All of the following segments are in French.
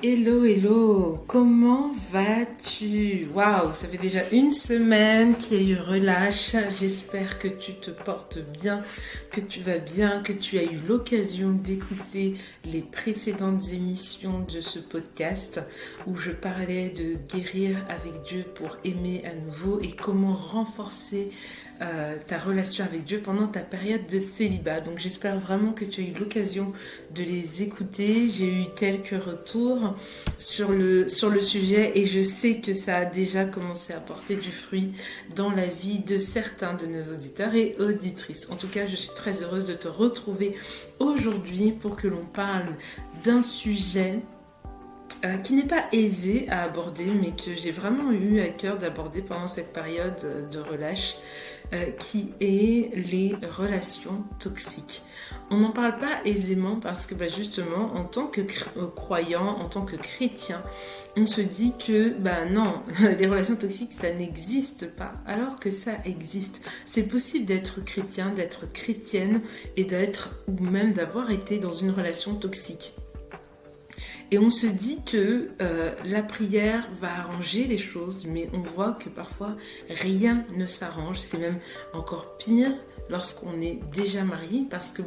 Hello, hello, comment vas-tu? Waouh, ça fait déjà une semaine qu'il y a eu relâche. J'espère que tu te portes bien, que tu vas bien, que tu as eu l'occasion d'écouter les précédentes émissions de ce podcast où je parlais de guérir avec Dieu pour aimer à nouveau et comment renforcer ta relation avec Dieu pendant ta période de célibat. Donc j'espère vraiment que tu as eu l'occasion de les écouter. J'ai eu quelques retours sur le sujet et je sais que ça a déjà commencé à porter du fruit dans la vie de certains de nos auditeurs et auditrices. En tout cas, je suis très heureuse de te retrouver aujourd'hui pour que l'on parle d'un sujet qui n'est pas aisé à aborder, mais que j'ai vraiment eu à cœur d'aborder pendant cette période de relâche, qui est les relations toxiques. On n'en parle pas aisément parce que justement, en tant que croyant, en tant que chrétien, on se dit que non, les relations toxiques, ça n'existe pas, alors que ça existe. C'est possible d'être chrétien, d'être chrétienne et d'être, ou même d'avoir été dans une relation toxique. Et on se dit que la prière va arranger les choses, mais on voit que parfois rien ne s'arrange. C'est même encore pire lorsqu'on est déjà marié, parce que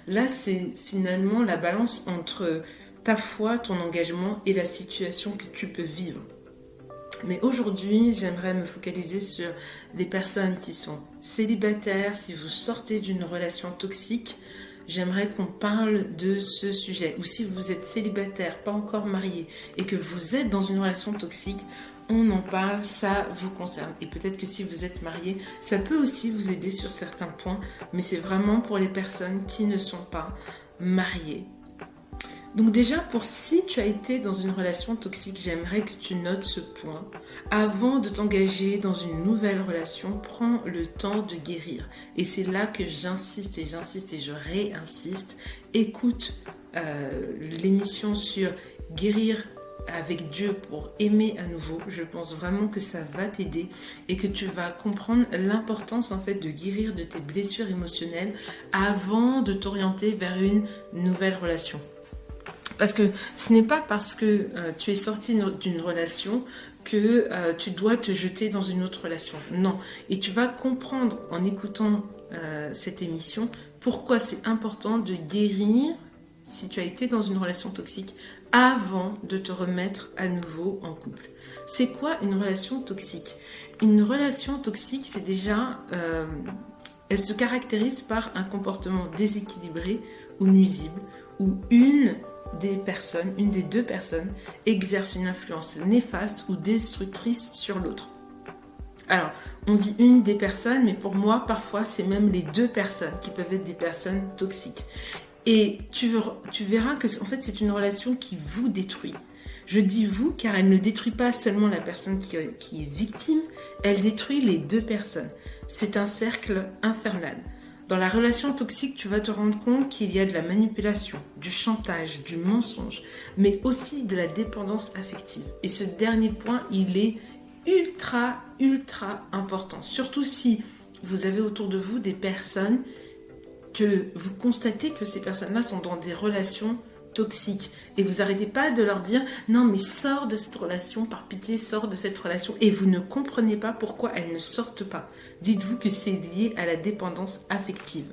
là c'est finalement la balance entre ta foi, ton engagement et la situation que tu peux vivre. Mais aujourd'hui, j'aimerais me focaliser sur les personnes qui sont célibataires. Si vous sortez d'une relation toxique, j'aimerais qu'on parle de ce sujet. Ou si vous êtes célibataire, pas encore marié, et que vous êtes dans une relation toxique, on en parle, ça vous concerne. Et peut-être que si vous êtes marié, ça peut aussi vous aider sur certains points, mais c'est vraiment pour les personnes qui ne sont pas mariées. Donc déjà, pour si tu as été dans une relation toxique, j'aimerais que tu notes ce point. Avant de t'engager dans une nouvelle relation, prends le temps de guérir. Et c'est là que j'insiste et je réinsiste. Écoute l'émission sur guérir avec Dieu pour aimer à nouveau. Je pense vraiment que ça va t'aider et que tu vas comprendre l'importance en fait de guérir de tes blessures émotionnelles avant de t'orienter vers une nouvelle relation. Parce que ce n'est pas parce que tu es sorti d'une relation que tu dois te jeter dans une autre relation. Non. Et tu vas comprendre en écoutant cette émission pourquoi c'est important de guérir si tu as été dans une relation toxique avant de te remettre à nouveau en couple. C'est quoi une relation toxique? Une relation toxique, c'est déjà... elle se caractérise par un comportement déséquilibré ou nuisible, où une des deux personnes exerce une influence néfaste ou destructrice sur l'autre. Alors, on dit une des personnes, mais pour moi, parfois, c'est même les deux personnes qui peuvent être des personnes toxiques. Et tu verras que en fait, c'est une relation qui vous détruit. Je dis vous, car elle ne détruit pas seulement la personne qui est victime, elle détruit les deux personnes. C'est un cercle infernal. Dans la relation toxique, tu vas te rendre compte qu'il y a de la manipulation, du chantage, du mensonge, mais aussi de la dépendance affective. Et ce dernier point, il est ultra important. Surtout si vous avez autour de vous des personnes que vous constatez que ces personnes-là sont dans des relations toxiques. Et vous n'arrêtez pas de leur dire « Non, mais sors de cette relation, par pitié, sors de cette relation. » Et vous ne comprenez pas pourquoi elles ne sortent pas. Dites-vous que c'est lié à la dépendance affective.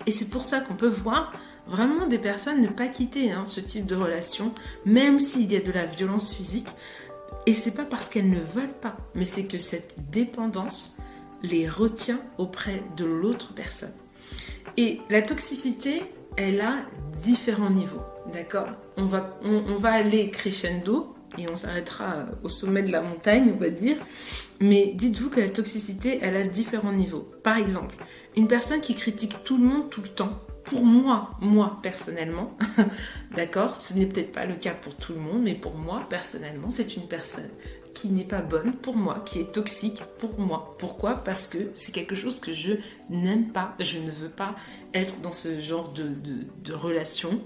Et c'est pour ça qu'on peut voir vraiment des personnes ne pas quitter ce type de relation, même s'il y a de la violence physique. Et c'est pas parce qu'elles ne veulent pas, mais c'est que cette dépendance les retient auprès de l'autre personne. Et la toxicité, elle a différents niveaux, d'accord ? On va aller crescendo et on s'arrêtera au sommet de la montagne, on va dire. Mais dites-vous que la toxicité, elle a différents niveaux. Par exemple, une personne qui critique tout le monde tout le temps, pour moi personnellement, d'accord ? Ce n'est peut-être pas le cas pour tout le monde, mais pour moi personnellement, c'est une personne qui n'est pas bonne pour moi, qui est toxique pour moi. Pourquoi ? Parce que c'est quelque chose que je n'aime pas. Je ne veux pas être dans ce genre de relation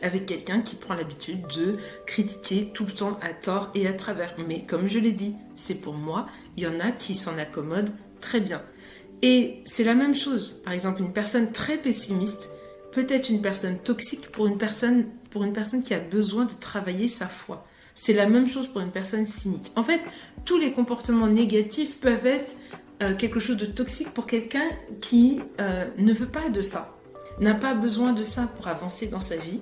avec quelqu'un qui prend l'habitude de critiquer tout le temps à tort et à travers. Mais comme je l'ai dit, c'est pour moi. Il y en a qui s'en accommodent très bien. Et c'est la même chose. Par exemple, une personne très pessimiste peut être une personne toxique pour une personne pour une personne qui a besoin de travailler sa foi. C'est la même chose pour une personne cynique. En fait, tous les comportements négatifs peuvent être quelque chose de toxique pour quelqu'un qui ne veut pas de ça, n'a pas besoin de ça pour avancer dans sa vie,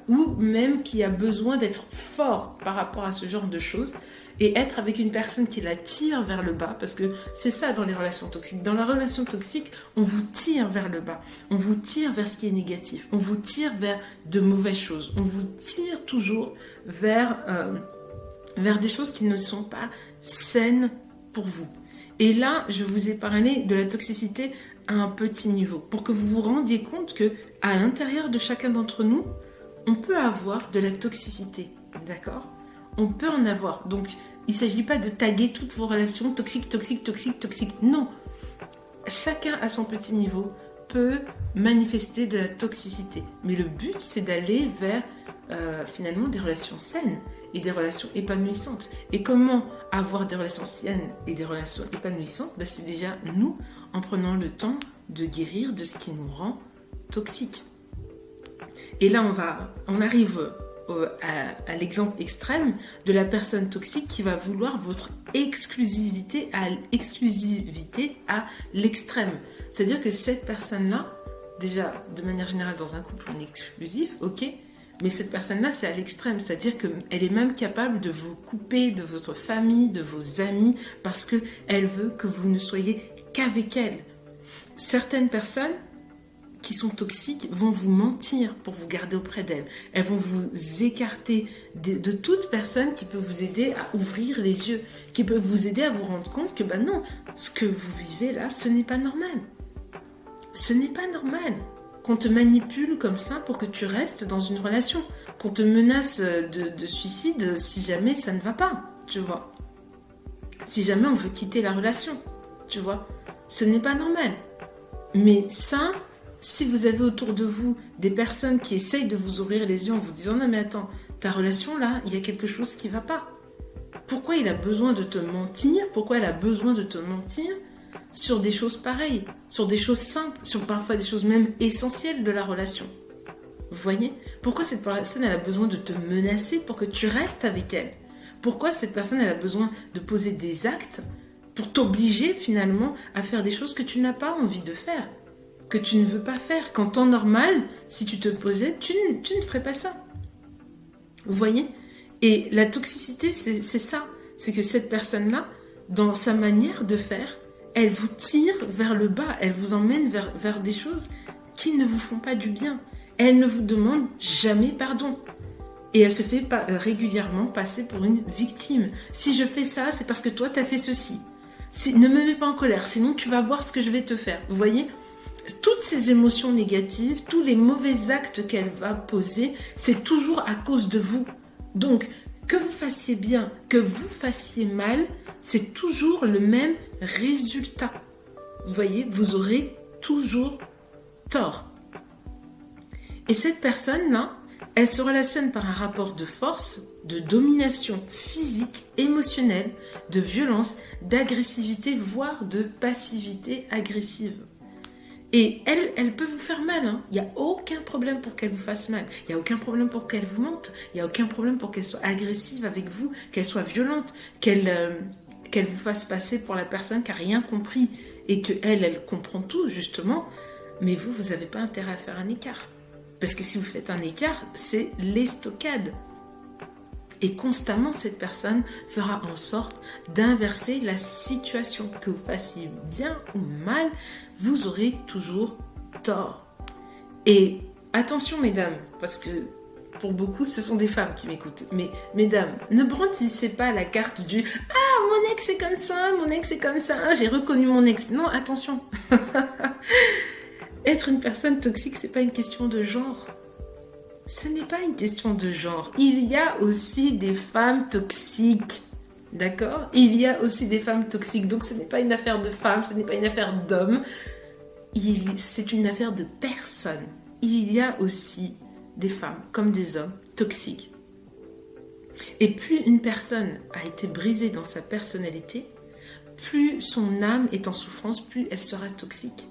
ou même qui a besoin d'être fort par rapport à ce genre de choses et être avec une personne qui la tire vers le bas, parce que c'est ça dans les relations toxiques. Dans la relation toxique, on vous tire vers le bas, on vous tire vers ce qui est négatif, on vous tire vers de mauvaises choses, on vous tire toujours vers des choses qui ne sont pas saines pour vous. Et là, je vous ai parlé de la toxicité à un petit niveau, pour que vous vous rendiez compte que à l'intérieur de chacun d'entre nous, on peut avoir de la toxicité, d'accord ? On peut en avoir. Donc, il ne s'agit pas de taguer toutes vos relations toxiques, toxiques, toxiques, toxiques. Non. Chacun à son petit niveau peut manifester de la toxicité. Mais le but, c'est d'aller vers finalement des relations saines et des relations épanouissantes. Et comment avoir des relations saines et des relations épanouissantes ? C'est déjà nous, en prenant le temps de guérir de ce qui nous rend toxiques. Et là, on arrive à l'exemple extrême de la personne toxique qui va vouloir votre exclusivité à l'extrême. C'est-à-dire que cette personne-là, déjà, de manière générale, dans un couple, on est exclusif, ok, mais cette personne-là, c'est à l'extrême. C'est-à-dire qu'elle est même capable de vous couper de votre famille, de vos amis, parce qu'elle veut que vous ne soyez qu'avec elle. Certaines personnes qui sont toxiques vont vous mentir pour vous garder auprès d'elles. Elles vont vous écarter de toute personne qui peut vous aider à ouvrir les yeux, qui peut vous aider à vous rendre compte que non, ce que vous vivez là, ce n'est pas normal. Ce n'est pas normal qu'on te manipule comme ça pour que tu restes dans une relation, qu'on te menace de suicide si jamais ça ne va pas, tu vois. Si jamais on veut quitter la relation, tu vois. Ce n'est pas normal. Mais ça, si vous avez autour de vous des personnes qui essayent de vous ouvrir les yeux en vous disant « Non mais attends, ta relation là, il y a quelque chose qui ne va pas. Pourquoi il a besoin de te mentir ? Pourquoi elle a besoin de te mentir sur des choses pareilles, sur des choses simples, sur parfois des choses même essentielles de la relation ?» Vous voyez ? Pourquoi cette personne elle a besoin de te menacer pour que tu restes avec elle ? Pourquoi cette personne elle a besoin de poser des actes pour t'obliger finalement à faire des choses que tu n'as pas envie de faire, que tu ne veux pas faire. Qu'en temps normal, si tu te posais, tu ne ferais pas ça. Vous voyez ? Et la toxicité, c'est ça. C'est que cette personne-là, dans sa manière de faire, elle vous tire vers le bas. Elle vous emmène vers des choses qui ne vous font pas du bien. Elle ne vous demande jamais pardon. Et elle se fait régulièrement passer pour une victime. Si je fais ça, c'est parce que toi, tu as fait ceci. Ne me mets pas en colère, sinon tu vas voir ce que je vais te faire. Vous voyez ? Toutes ces émotions négatives, tous les mauvais actes qu'elle va poser, c'est toujours à cause de vous. Donc, que vous fassiez bien, que vous fassiez mal, c'est toujours le même résultat. Vous voyez, vous aurez toujours tort. Et cette personne-là, elle se relationne par un rapport de force, de domination physique, émotionnelle, de violence, d'agressivité, voire de passivité agressive. Et elle peut vous faire mal. Hein. Il n'y a aucun problème pour qu'elle vous fasse mal. Il n'y a aucun problème pour qu'elle vous mente. Il n'y a aucun problème pour qu'elle soit agressive avec vous, qu'elle soit violente, qu'elle vous fasse passer pour la personne qui n'a rien compris et qu'elle comprend tout, justement. Mais vous n'avez pas intérêt à faire un écart. Parce que si vous faites un écart, c'est l'estocade. Et constamment, cette personne fera en sorte d'inverser la situation. Que vous fassiez bien ou mal, vous aurez toujours tort. Et attention, mesdames, parce que pour beaucoup, ce sont des femmes qui m'écoutent. Mais mesdames, ne brandissez pas la carte du « Ah, mon ex est comme ça, mon ex est comme ça, j'ai reconnu mon ex ». Non, attention. Être une personne toxique, c'est pas une question de genre. Ce n'est pas une question de genre. Il y a aussi des femmes toxiques. D'accord ? Il y a aussi des femmes toxiques. Donc ce n'est pas une affaire de femmes, ce n'est pas une affaire d'hommes. C'est une affaire de personnes. Il y a aussi des femmes comme des hommes toxiques. Et plus une personne a été brisée dans sa personnalité, plus son âme est en souffrance, plus elle sera toxique.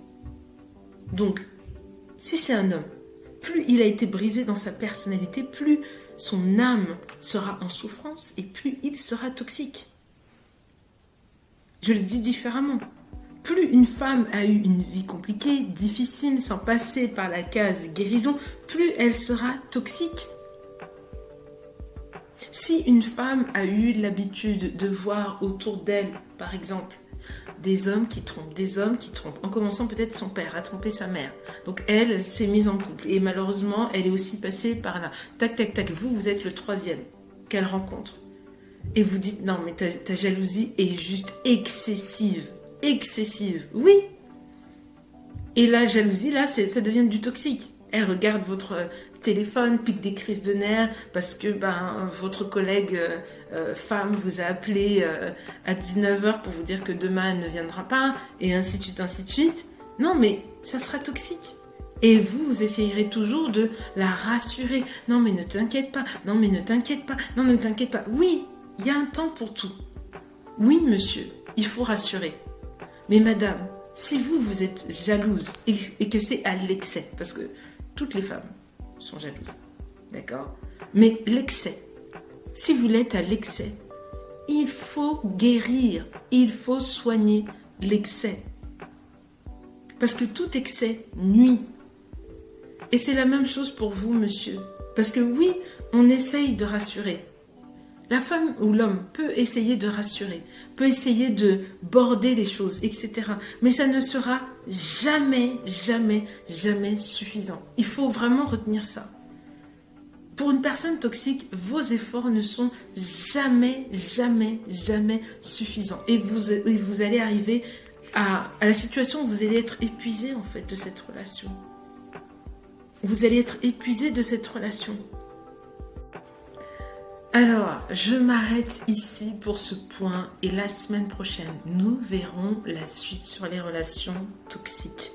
Donc, si c'est un homme, plus il a été brisé dans sa personnalité, plus son âme sera en souffrance et plus il sera toxique. Je le dis différemment. Plus une femme a eu une vie compliquée, difficile, sans passer par la case guérison, plus elle sera toxique. Si une femme a eu l'habitude de voir autour d'elle, par exemple, des hommes qui trompent, en commençant peut-être son père a trompé sa mère. Donc elle s'est mise en couple et malheureusement, elle est aussi passée par là. Tac, tac, tac, vous êtes le troisième qu'elle rencontre. Et vous dites, non, mais ta jalousie est juste excessive. Excessive, oui. Et la jalousie, là, ça devient du toxique. Elle regarde votre téléphone, pique des crises de nerfs parce que votre collègue femme vous a appelé à 19h pour vous dire que demain elle ne viendra pas, et ainsi de suite, ainsi de suite. Non, mais ça sera toxique. Et vous essayerez toujours de la rassurer. Non, mais ne t'inquiète pas. Non, mais ne t'inquiète pas. Non, ne t'inquiète pas. Oui, il y a un temps pour tout. Oui, monsieur, il faut rassurer. Mais madame, si vous êtes jalouse et que c'est à l'excès, parce que toutes les femmes sont jalouses, d'accord? Mais l'excès, si vous l'êtes à l'excès, il faut guérir, il faut soigner l'excès. Parce que tout excès nuit. Et c'est la même chose pour vous, monsieur. Parce que oui, on essaye de rassurer. La femme ou l'homme peut essayer de rassurer, peut essayer de border les choses, etc. Mais ça ne sera jamais, jamais, jamais suffisant. Il faut vraiment retenir ça. Pour une personne toxique, vos efforts ne sont jamais, jamais, jamais suffisants. Et vous allez arriver à la situation où vous allez être épuisé en fait de cette relation. Vous allez être épuisé de cette relation. Alors, je m'arrête ici pour ce point et la semaine prochaine, nous verrons la suite sur les relations toxiques.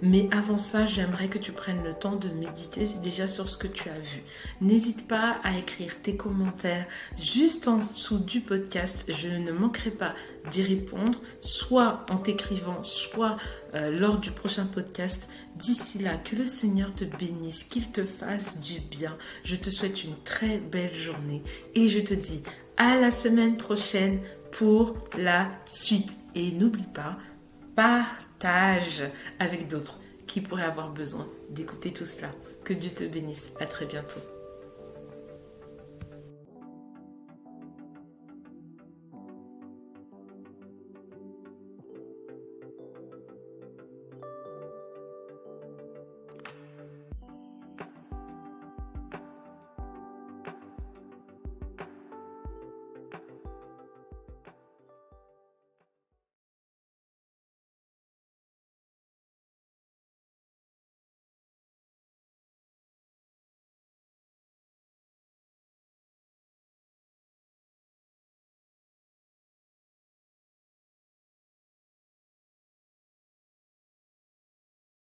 Mais avant ça, j'aimerais que tu prennes le temps de méditer déjà sur ce que tu as vu. N'hésite pas à écrire tes commentaires juste en dessous du podcast. Je ne manquerai pas d'y répondre, soit en t'écrivant, soit lors du prochain podcast. D'ici là, que le Seigneur te bénisse, qu'il te fasse du bien. Je te souhaite une très belle journée et je te dis à la semaine prochaine pour la suite. Et n'oublie pas, partage avec d'autres qui pourraient avoir besoin d'écouter tout cela. Que Dieu te bénisse. À très bientôt.